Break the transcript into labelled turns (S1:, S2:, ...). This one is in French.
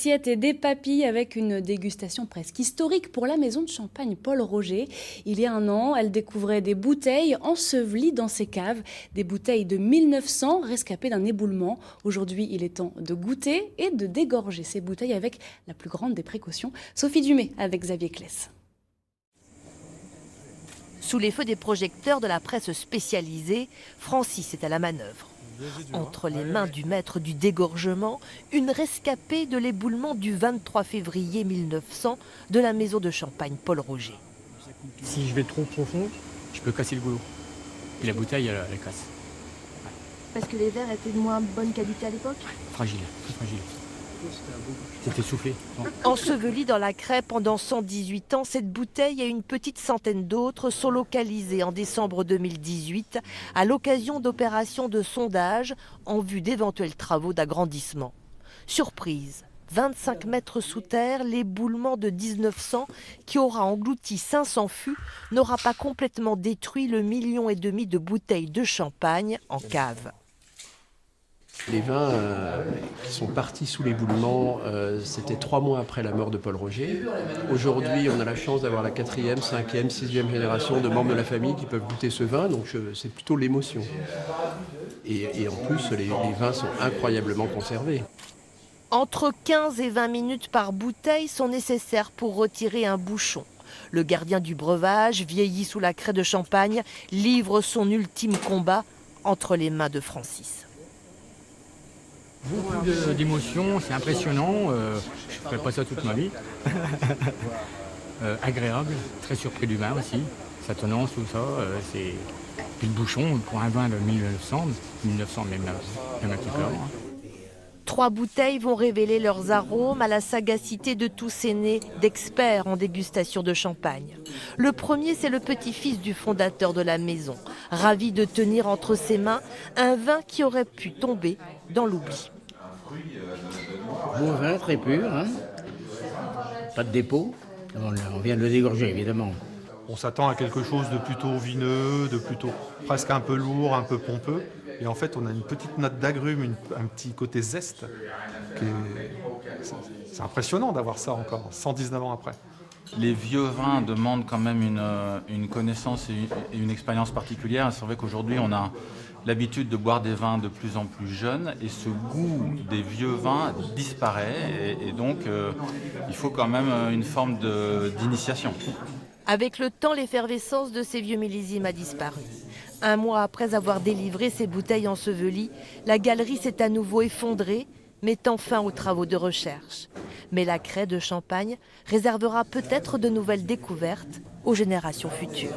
S1: Assiette et des papilles avec une dégustation presque historique pour la maison de champagne Paul Roger. Il y a un an, elle découvrait des bouteilles ensevelies dans ses caves, des bouteilles de 1900 rescapées d'un éboulement. Aujourd'hui, il est temps de goûter et de dégorger ces bouteilles avec la plus grande des précautions. Sophie Dumais avec Xavier Kless.
S2: Sous les feux des projecteurs de la presse spécialisée, Francis est à la manœuvre. Entre les mains du maître du dégorgement, une rescapée de l'éboulement du 23 février 1900 de la maison de champagne Paul Roger.
S3: Si je vais trop profond, je peux casser le goulot. Et la bouteille, elle casse.
S2: Parce que les verres étaient de moins bonne qualité à l'époque ?
S3: Fragile, très fragile. C'était soufflé.
S2: Ensevelie dans la craie pendant 118 ans, cette bouteille et une petite centaine d'autres sont localisées en décembre 2018 à l'occasion d'opérations de sondage en vue d'éventuels travaux d'agrandissement. Surprise, 25 mètres sous terre, l'éboulement de 1900 qui aura englouti 500 fûts n'aura pas complètement détruit le 1,5 million de bouteilles de champagne en cave.
S4: Les vins qui sont partis sous l'éboulement, c'était 3 mois après la mort de Paul Roger. Aujourd'hui, on a la chance d'avoir la 4e, 5e, 6e génération de membres de la famille qui peuvent goûter ce vin, donc c'est plutôt l'émotion. Et en plus, les vins sont incroyablement conservés.
S2: Entre 15 et 20 minutes par bouteille sont nécessaires pour retirer un bouchon. Le gardien du breuvage, vieilli sous la craie de champagne, livre son ultime combat entre les mains de Francis.
S3: Beaucoup d'émotions, c'est impressionnant. Je ne ferai pas ça toute ma vie. Agréable, très surpris du vin aussi. Sa tenance, tout ça. Puis le bouchon, pour un vin de 1900 même un petit peu avant.
S2: 3 bouteilles vont révéler leurs arômes à la sagacité de tous ces nés d'experts en dégustation de champagne. Le premier, c'est le petit-fils du fondateur de la maison, ravi de tenir entre ses mains un vin qui aurait pu tomber dans l'oubli.
S5: Beau vin, très pur, hein. Pas de dépôt. On vient de le dégorger, évidemment.
S6: On s'attend à quelque chose de plutôt vineux, de plutôt presque un peu lourd, un peu pompeux. Et en fait, on a une petite note d'agrumes, un petit côté zeste. C'est impressionnant d'avoir ça encore, 119 ans après.
S7: Les vieux vins demandent quand même une connaissance et une expérience particulière. C'est vrai qu'aujourd'hui, on a l'habitude de boire des vins de plus en plus jeunes et ce goût des vieux vins disparaît. Et donc, il faut quand même une forme d'initiation.
S2: Avec le temps, l'effervescence de ces vieux millésimes a disparu. 1 mois après avoir délivré ces bouteilles ensevelies, la galerie s'est à nouveau effondrée, mettant fin aux travaux de recherche. Mais la craie de champagne réservera peut-être de nouvelles découvertes aux générations futures.